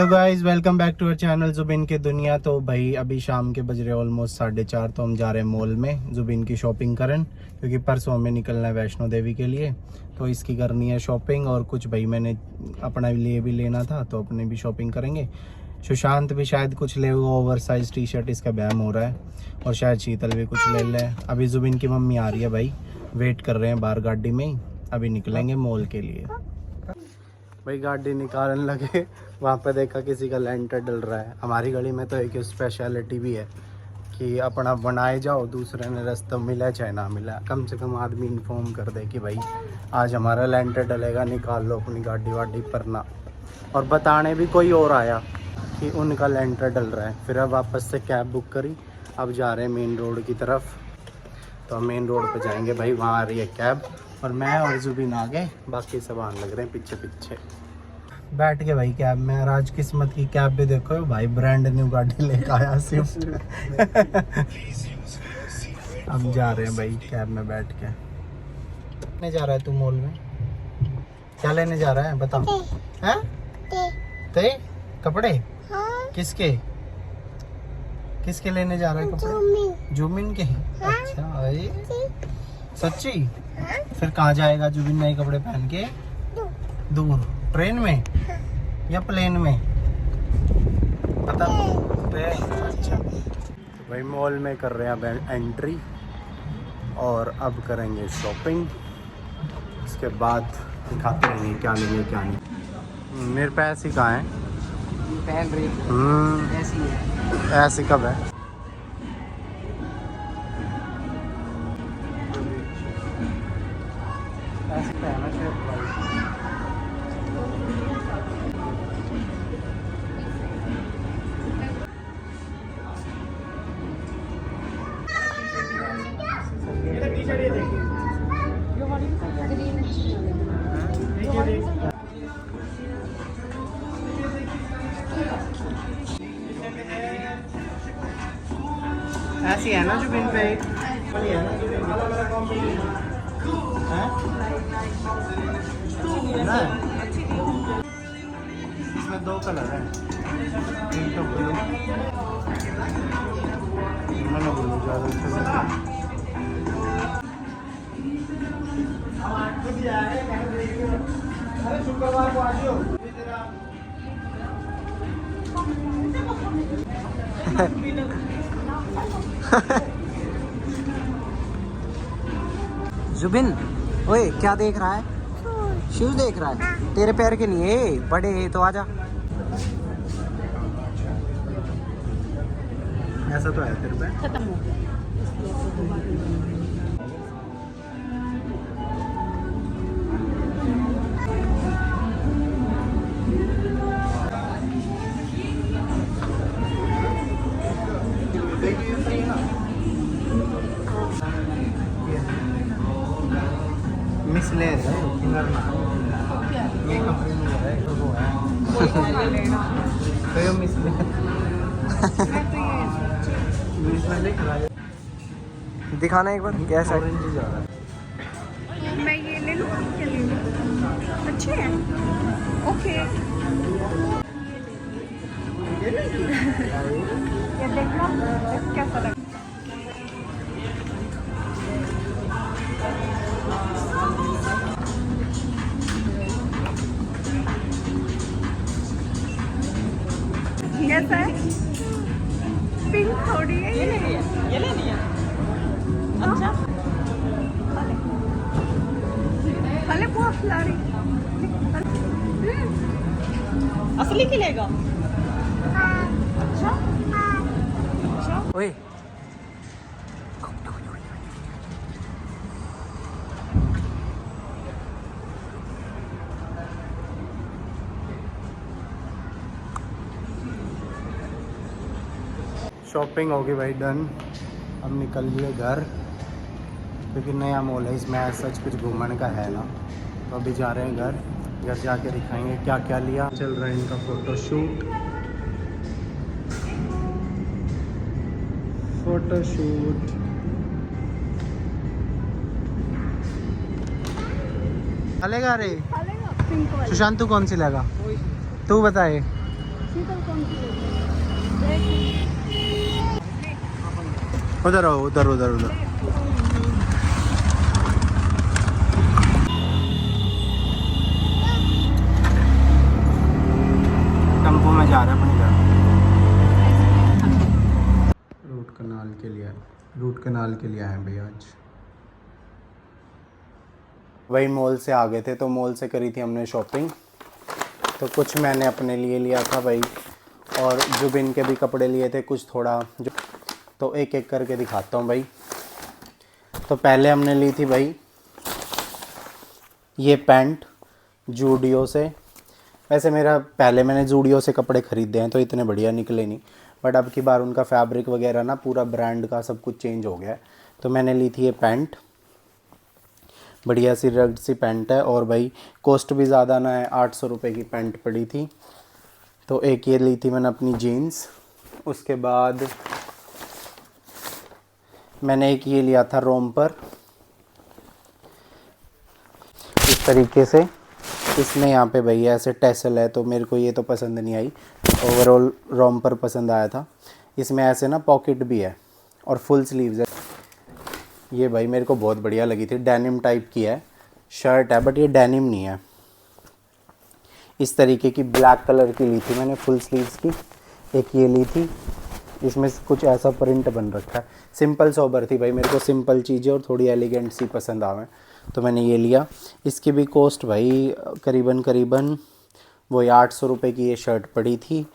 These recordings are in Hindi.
तो guys welcome back to our channel Zubin की दुनिया। तो भाई अभी शाम के बज रहे ऑलमोस्ट 4:30। तो हम जा रहे हैं मॉल में जुबिन की शॉपिंग करन, क्योंकि परसों हमें निकलना है वैष्णो देवी के लिए। तो इसकी करनी है शॉपिंग, और कुछ भाई मैंने अपना लिए भी लेना था तो अपने भी शॉपिंग करेंगे। सुशांत भी शायद कुछ ले, वो ओवर साइज टी शर्ट इसका बैम हो रहा है, और शायद शीतल भी कुछ ले ले। अभी जुबिन की मम्मी आ रही है भाई, वेट कर रहे हैं बाहर गाड़ी में ही। अभी निकलेंगे मॉल के लिए। भाई गाड़ी निकालने लगे, वहाँ पे देखा किसी का लेंटर डल रहा है। हमारी गली में तो एक स्पेशलिटी भी है कि अपना बनाए जाओ, दूसरे ने रास्ता मिला चाहे ना मिला, कम से कम आदमी इन्फॉर्म कर दे कि भाई आज हमारा लेंटर डलेगा, निकाल लो अपनी गाड़ी वाड़ी पर ना। और बताने भी कोई और आया कि उनका लेंटर डल रहा है। फिर अब वापस से कैब बुक करी, अब जा रहे हैं मेन रोड की तरफ। तो हम मेन रोड पर जाएंगे भाई, वहाँ आ रही है कैब, और मैं और जुबिन आगे, बाकी सब आने लग रहे हैं पीछे पीछे। बैठ के भाई कैब में, और आज किस्मत की कैब भी देखो भाई, ब्रांड न्यू गाड़ी लेकर आया स्विफ्ट। हम जा रहे हैं भाई कैब में बैठ के। लेने जा रहा है तू मॉल में? क्या लेने जा रहा है बता। हैं? ते कपड़े? किसके किसके लेने जा रहा है कपड़े? जुबिन के। अच्छा भाई सच्ची? फिर कहाँ जाएगा जुबिन नए कपड़े पहन के? दूर। ट्रेन में या प्लेन में? पता ट्रेन। अच्छा तो भाई मॉल में कर रहे हैं अब एंट्री, और अब करेंगे शॉपिंग। इसके बाद दिखाते रहेंगे क्या लेंगे क्या नहीं। मेरे पैसे ही कहाँ हैं? पहन रही ऐसी है। ऐसी कब है? ऐसी पहना ऐसी है ना जुबिन पे? है ना जुबिन? हैं? इसमें दो कलर है, एक तो ब्लू, मैंने ब्लू ज़्यादा अरे शुक्रवार को आ जाओ। जुबिन ओए क्या देख रहा है? शूज देख रहा है? तेरे पैर के नहीं है, बड़े हैं तो आजा। ऐसा तो है तेरे पे। खत्म हो गया। मिस ले ये कंपनी में है तो वो है तो ये मिस ले मिस ले करा दिखाना एक बार कैसा है? ऑरेंज जा रहा है। मैं ये ले लूँ, क्या ले लूँ? अच्छे हैं। ओके। ये देखना कैसा लगा। कैसा है? पिंक थोड़ी है ये लेनी है। अच्छा अरे बहुत फ्लारी। असली की लेगा? अच्छा अच्छा। ओए शॉपिंग होगी भाई डन। हम निकल लिए घर, क्योंकि नया मॉल है, इसमें ऐसा सच कुछ घूमने का है ना। तो अभी जा रहे हैं घर, घर जाके दिखाएंगे क्या क्या लिया। चल रहा है इनका फोटोशूट। चलेगा रे? सुशांत तू कौन सी लेगा? तू बताए। शीतल कौन सी लेगी? उधर आओ, उधर उधर उधर। टेम्पो में जा रहे हैं अपने घर। रूट कनाल के लिए आए हैं भैया आज। वही मॉल से आ गए थे, तो मॉल से करी थी हमने शॉपिंग। तो कुछ मैंने अपने लिए लिया था भाई, और जुबिन के भी कपड़े लिए थे कुछ थोड़ा जो, तो एक एक करके दिखाता हूँ भाई। तो पहले हमने ली थी भाई ये पैंट जूडियो से। वैसे मेरा पहले मैंने जूडियो से कपड़े ख़रीदे हैं तो इतने बढ़िया निकले नहीं, बट अब की बार उनका फैब्रिक वगैरह ना पूरा ब्रांड का सब कुछ चेंज हो गया है। तो मैंने ली थी ये पैंट, बढ़िया सी रग्ड सी पैंट है, और भाई कॉस्ट भी ज़्यादा ना है, 800 रुपये की पैंट पड़ी थी। तो एक ये ली थी मैंने अपनी जीन्स। उसके बाद मैंने एक ये लिया था रोम्पर, इस तरीके से। इसमें यहाँ पे भैया ऐसे टैसल है, तो मेरे को ये तो पसंद नहीं आई। ओवरऑल रोम्पर पसंद आया था। इसमें ऐसे ना पॉकेट भी है और फुल स्लीव्स है। ये भाई मेरे को बहुत बढ़िया लगी थी, डेनिम टाइप की है, शर्ट है बट ये डेनिम नहीं है। इस तरीके की ब्लैक कलर की ली थी मैंने फुल स्लीव्स की। एक ये ली थी, इसमें कुछ ऐसा प्रिंट बन रखा है। सिंपल सोबर थी भाई, मेरे को सिंपल चीज़ें और थोड़ी एलिगेंट सी पसंद आवे, तो मैंने ये लिया। इसकी भी कॉस्ट भाई करीबन वो 800 रुपये की ये शर्ट पड़ी थी।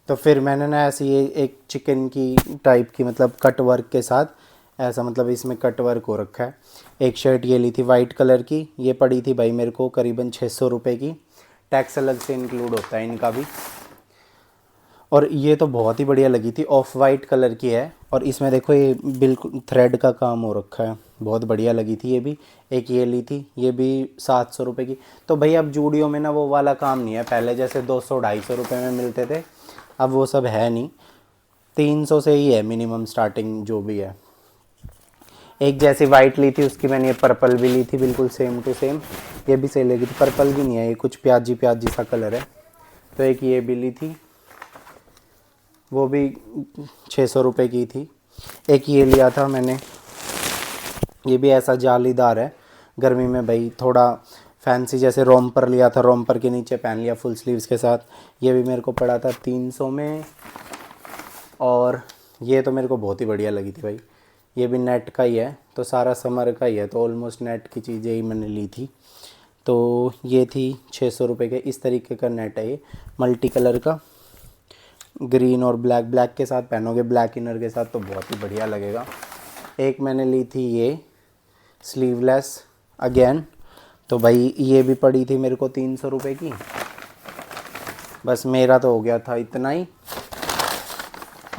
तो फिर मैंने ना ऐसी ये एक चिकन की टाइप की, मतलब कट वर्क के साथ ऐसा, मतलब इसमें कट वर्क हो रखा है। एक शर्ट ये ली थी वाइट कलर की, ये पड़ी थी भाई मेरे को करीबन 600 रुपये की। टैक्स अलग से इंक्लूड होता है इनका भी। और ये तो बहुत ही बढ़िया लगी थी, ऑफ वाइट कलर की है, और इसमें देखो ये बिल्कुल थ्रेड का काम हो रखा है, बहुत बढ़िया लगी थी ये भी। एक ये ली थी, ये भी 700 रुपये की। तो भाई अब जूडियो में ना वो वाला काम नहीं है, पहले जैसे 200-250 रुपये में मिलते थे, अब वो सब है नहीं। 300 से ही है मिनिमम स्टार्टिंग जो भी है। एक जैसी वाइट ली थी, उसकी मैंने ये पर्पल भी ली थी, बिल्कुल सेम टू सेम। ये भी सही लगी थी, पर्पल भी नहीं है, ये कुछ प्याजी प्याजी सा कलर है। तो एक ये भी ली थी, वो भी 600 रुपये की थी। एक ये लिया था मैंने, ये भी ऐसा जालीदार है, गर्मी में भाई थोड़ा फैंसी, जैसे रोम्पर लिया था, रोम्पर के नीचे पहन लिया फुल स्लीव्स के साथ। ये भी मेरे को पड़ा था 300 में, और ये तो मेरे को बहुत ही बढ़िया लगी थी भाई। ये भी नेट का ही है, तो सारा समर का ही है, तो ऑलमोस्ट नेट की चीज़ें ही मैंने ली थी। तो ये थी 600 रुपये के, इस तरीके का नेट है ये, मल्टी कलर का, ग्रीन और ब्लैक। ब्लैक के साथ पहनोगे, ब्लैक इनर के साथ, तो बहुत ही बढ़िया लगेगा। एक मैंने ली थी ये स्लीवलेस अगेन, तो भाई ये भी पड़ी थी मेरे को 300 रुपये की। बस मेरा तो हो गया था इतना ही।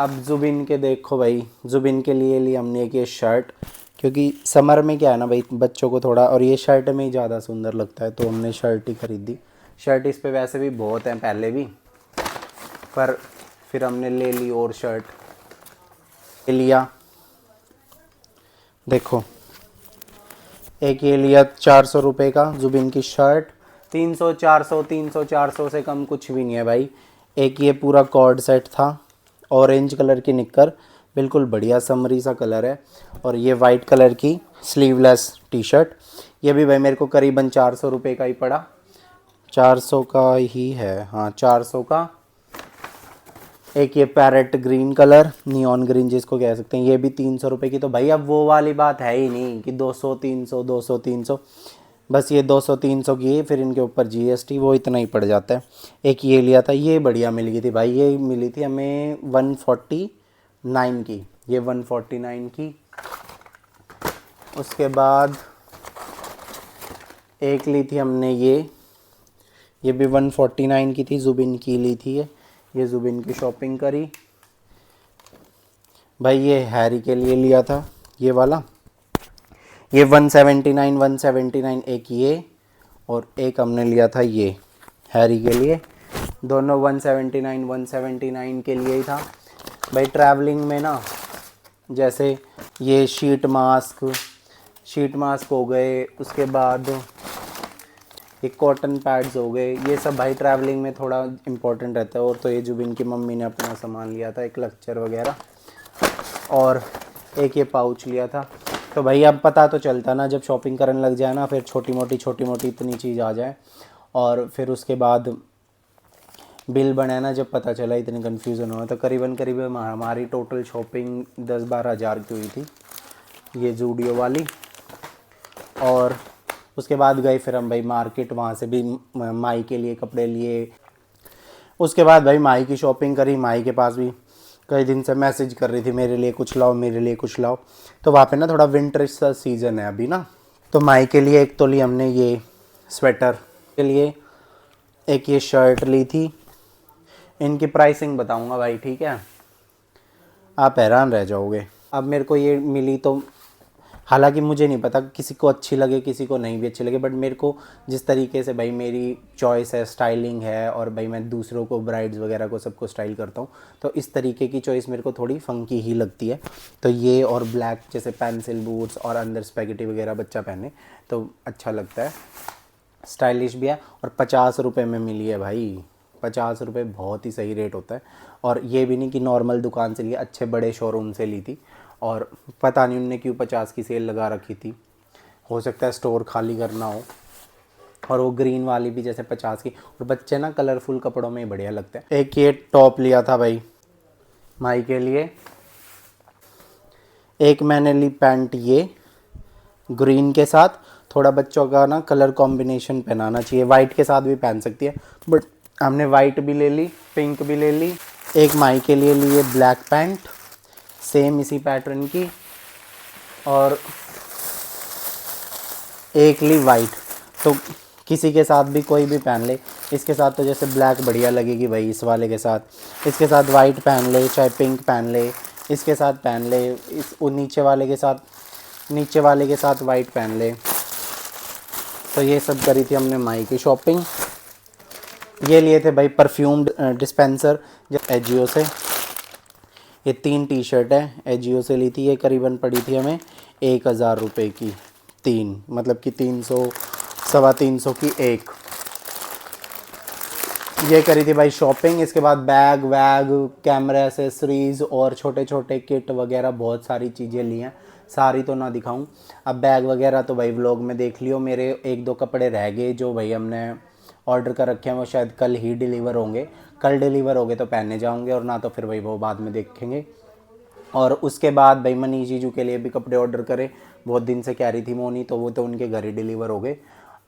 अब जुबिन के देखो भाई, जुबिन के लिए ली हमने एक ये शर्ट, क्योंकि समर में क्या है ना भाई, बच्चों को थोड़ा, और ये शर्ट में ही ज़्यादा सुंदर लगता है, तो हमने शर्ट ही खरीदी। शर्ट इस पे वैसे भी बहुत हैं पहले भी, पर फिर हमने ले ली और शर्ट ले लिया। देखो एक ये लिया 400 रुपये का जुबिन की शर्ट। 300-400 से कम कुछ भी नहीं है भाई। एक ये पूरा कॉर्ड सेट था, ऑरेंज कलर की निक्कर, बिल्कुल बढ़िया समरी सा कलर है, और ये वाइट कलर की स्लीवलेस टी शर्ट। ये भी भाई मेरे को करीबन 400 रुपये का ही पड़ा, 400 का ही है, हाँ 400 का। एक ये parrot green colour, neon green जिसको कह सकते हैं, ये भी 300 रुपये की। तो भाई अब वो वाली बात है ही नहीं कि 200-300 बस ये 200-300 की है, फिर इनके ऊपर GST, वो इतना ही पड़ जाता है। एक ये लिया था, ये बढ़िया मिल गई थी भाई, ये मिली थी हमें 149 की, ये 149 की। उसके बाद एक ली थी हमने ये भी 149 की थी, जुबिन की ली थी ये जुबिन की शॉपिंग करी भाई। ये हैरी के लिए लिया था ये वाला, ये 179 एक ये, और एक हमने लिया था ये हैरी के लिए, दोनों 179 के लिए ही था भाई। ट्रैवलिंग में ना जैसे ये शीट मास्क हो गए, उसके बाद ये कॉटन पैड्स हो गए, ये सब भाई ट्रैवलिंग में थोड़ा इम्पोर्टेंट रहता है। और तो ये जुबिन की मम्मी ने अपना सामान लिया था, एक क्लचर वगैरह, और एक ये पाउच लिया था। तो भाई अब पता तो चलता ना, जब शॉपिंग करने लग जाए ना, फिर छोटी मोटी इतनी चीज़ आ जाए, और फिर उसके बाद बिल बने ना, जब पता चला इतनी कन्फ्यूज़न हुआ। तो करीबन हमारी टोटल शॉपिंग 10-12 हज़ार की हुई थी, ये जूडियो वाली। और उसके बाद गए फिर हम भाई मार्केट, वहाँ से भी माई के लिए कपड़े लिए। उसके बाद भाई माई की शॉपिंग करी। माई के पास भी कई दिन से मैसेज कर रही थी मेरे लिए कुछ लाओ, मेरे लिए कुछ लाओ। तो वहाँ पे ना थोड़ा विंटर सा सीज़न है अभी ना, तो माई के लिए एक तो ली हमने ये स्वेटर, के लिए एक ये शर्ट ली थी। इनकी प्राइसिंग बताऊंगा भाई, ठीक है, आप हैरान रह जाओगे। अब मेरे को ये मिली तो, हालांकि मुझे नहीं पता किसी को अच्छी लगे किसी को नहीं भी अच्छी लगे, बट मेरे को जिस तरीके से भाई मेरी चॉइस है, स्टाइलिंग है, और भाई मैं दूसरों को, ब्राइड्स वगैरह को, सबको स्टाइल करता हूँ, तो इस तरीके की चॉइस मेरे को थोड़ी फंकी ही लगती है। तो ये और ब्लैक जैसे पेंसिल बूट्स और अंदर स्पेगेटी वगैरह बच्चा पहने तो अच्छा लगता है, स्टाइलिश भी है। और 50 रुपये में मिली है भाई, 50 रुपये बहुत ही सही रेट होता है। और ये भी नहीं कि नॉर्मल दुकान से ली, अच्छे बड़े शोरूम से ली थी। और पता नहीं उनने क्यों 50 की सेल लगा रखी थी, हो सकता है स्टोर खाली करना हो। और वो ग्रीन वाली भी जैसे 50 की, और बच्चे ना कलरफुल कपड़ों में ही बढ़िया लगते हैं। एक ये टॉप लिया था भाई माई के लिए, एक मैंने ली पैंट ये ग्रीन के साथ, थोड़ा बच्चों का ना कलर कॉम्बिनेशन पहनाना चाहिए, वाइट के साथ भी पहन सकती है, बट हमने वाइट भी ले ली, पिंक भी ले ली। एक माई के लिए लिए ब्लैक पैंट सेम इसी पैटर्न की, और एक ली वाइट। तो किसी के साथ भी कोई भी पहन ले, इसके साथ तो जैसे ब्लैक बढ़िया लगेगी भाई इस वाले के साथ, इसके साथ वाइट पहन ले, चाहे पिंक पहन ले, इसके साथ पहन ले, इस नीचे वाले के साथ वाइट पहन ले। तो ये सब करी थी हमने माई की शॉपिंग। ये लिए थे भाई परफ्यूम डिस्पेंसर एजियो से, ये 3 टी शर्ट है एजियो से ली थी। ये करीबन पड़ी थी हमें 1000 रुपये की 3, मतलब कि 300 सवा 300 की एक। ये करी थी भाई शॉपिंग। इसके बाद बैग वैग, कैमरा एसेसरीज़ और छोटे छोटे किट वगैरह बहुत सारी चीज़ें ली हैं, सारी तो ना दिखाऊं। अब बैग वगैरह तो भाई व्लॉग में देख लियो। मेरे 1-2 कपड़े रह गए जो भाई हमने ऑर्डर कर रखे हैं, वो शायद कल ही डिलीवर होंगे। कल डिलीवर हो गए तो पहनने जाऊंगे, और ना तो फिर भाई वो बाद में देखेंगे। और उसके बाद भाई मनीष जीजू के लिए भी कपड़े ऑर्डर करे, बहुत दिन से कह रही थी मोनी, तो वो तो उनके घर ही डिलीवर हो गए।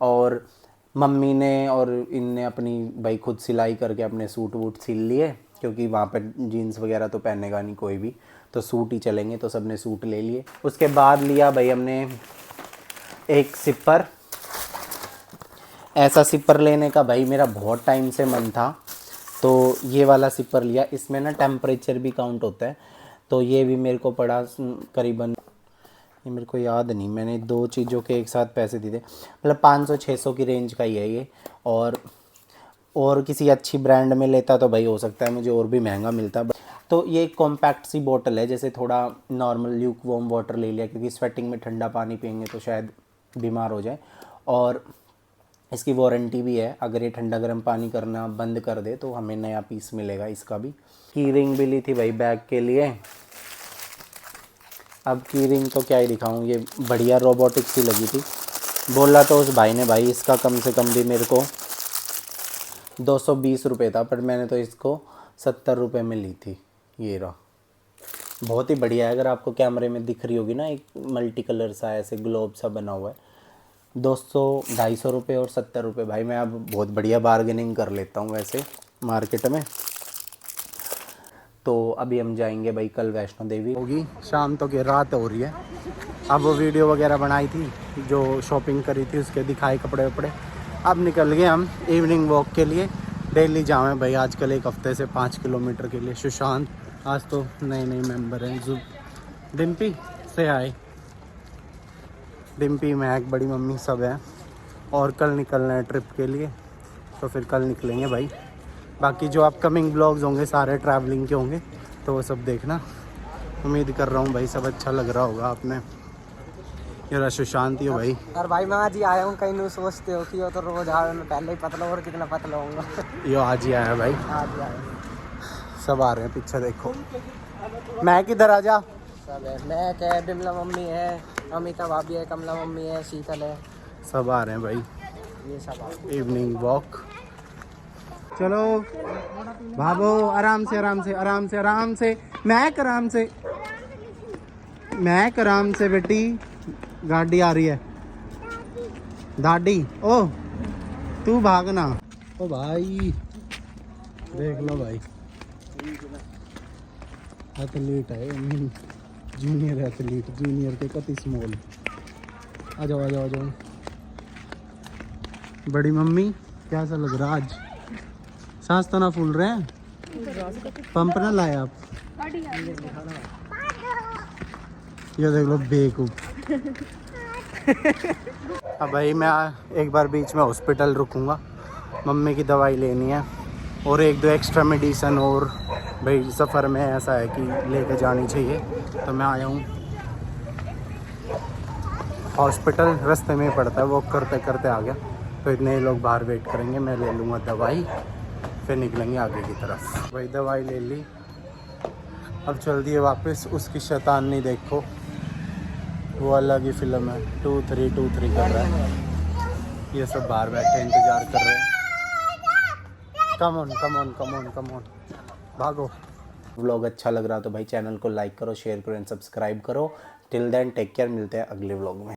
और मम्मी ने और इनने अपनी भाई खुद सिलाई करके अपने सूट वूट सिल लिए, क्योंकि वहाँ पर जीन्स वगैरह तो पहनेगा नहीं कोई भी, तो सूट ही चलेंगे, तो सब ने सूट ले लिए। उसके बाद लिया भाई हमने एक सिपर। ऐसा सिपर लेने का भाई मेरा बहुत टाइम से मन था, तो ये वाला सिपर लिया। इसमें ना टेम्परेचर भी काउंट होता है, तो ये भी मेरे को पड़ा करीबन, ये मेरे को याद नहीं, मैंने 2 चीज़ों के एक साथ पैसे दिए थे, मतलब 500-600 की रेंज का ही है ये। और किसी अच्छी ब्रांड में लेता तो भाई हो सकता है मुझे और भी महंगा मिलता। तो ये एक कॉम्पैक्ट सी बोतल है, जैसे थोड़ा नॉर्मल ल्यूक वार्म वाटर ले लिया, क्योंकि स्वेटिंग में ठंडा पानी पियेंगे तो शायद बीमार हो जाए। और इसकी वारंटी भी है, अगर ये ठंडा गर्म पानी करना बंद कर दे तो हमें नया पीस मिलेगा इसका भी। की रिंग भी ली थी भाई बैग के लिए। अब की रिंग तो क्या ही दिखाऊं, ये बढ़िया रोबोटिक सी लगी थी। बोला तो उस भाई ने भाई इसका कम से कम भी मेरे को 220 रुपये था, पर मैंने तो इसको 70 रुपये में ली थी। ये रहा, बहुत ही बढ़िया है। अगर आपको कैमरे में दिख रही होगी ना, एक मल्टी कलर सा ऐसे ग्लोब सा बना हुआ है। 200-250 रुपये और 70 रुपये भाई, मैं अब बहुत बढ़िया बार्गेनिंग कर लेता हूँ वैसे मार्केट में। तो अभी हम जाएंगे भाई कल वैष्णो देवी होगी शाम तो, के रात हो रही है। अब वो वीडियो वगैरह बनाई थी जो शॉपिंग करी थी, उसके दिखाए कपड़े वपड़े। अब निकल गए हम इवनिंग वॉक के लिए। डेली जावे भाई आजकल, एक हफ्ते से 5 किलोमीटर के लिए। सुशांत, आज तो नए मेंबर हैं। डिम्पी से आए, डिम्पी, महक, बड़ी मम्मी सब हैं। और कल निकलना है ट्रिप के लिए, तो फिर कल निकलेंगे भाई। बाकी जो अपकमिंग ब्लॉग्स होंगे सारे ट्रैवलिंग के होंगे, तो वो सब देखना। उम्मीद कर रहा हूँ भाई सब अच्छा लग रहा होगा आपने। ये सुशांत ही हो भाई। और भाई मैं आज ही आया हूँ, कहीं नहीं सोचते हो कि वो तो रोज आवे, मैं पहले ही पतला और कितना पतला होऊंगा। यो आज ही आया भाई, आज ही आया सब आ रहे हैं पीछे देखो। मैं किधर आ जा। सब है, मैं क्या, बिमला मम्मी है, अमिता भाभी है, कमला मम्मी है, शीतल है, सब आ रहे हैं भाई। ये सब आ। Evening walk. चलो भागो, आराम से आराम से आराम से आराम से, मैक आराम से, मैक आराम से बेटी। गाड़ी आ रही है दादी। ओ तू भागना। ओ भाई देख लो भाई, एथलीट है, जूनियर एथलीट, जूनियर के कति स्मॉल। आ जाओ आ जाओ आ जाओ। बड़ी मम्मी कैसा लग रहा आज? सांस तो ना फूल रहे हैं? पंप ना लाया आप? ये देख लो बेवकूफ। अब भाई मैं एक बार बीच में हॉस्पिटल रुकूंगा, मम्मी की दवाई लेनी है और एक दो एक्स्ट्रा मेडिसन, और भाई सफ़र में ऐसा है कि लेके जानी चाहिए। तो मैं आया हूँ हॉस्पिटल, रास्ते में ही पड़ता है, वॉक करते करते आ गया। तो इतने ही लोग बाहर वेट करेंगे, मैं ले लूँगा दवाई, फिर निकलेंगे आगे की तरफ। भाई दवाई ले ली, अब चल दिए वापस। उसकी शैतानी देखो, वो अलग ही फिल्म है, 2-3 कर रहा है। ये सब बाहर बैठे इंतज़ार कर रहे हैं। Come on come on come on come on, भागो। व्लॉग अच्छा लग रहा तो भाई चैनल को लाइक करो, शेयर करो एंड सब्सक्राइब करो। टिल देन टेक केयर, मिलते हैं अगले व्लॉग में।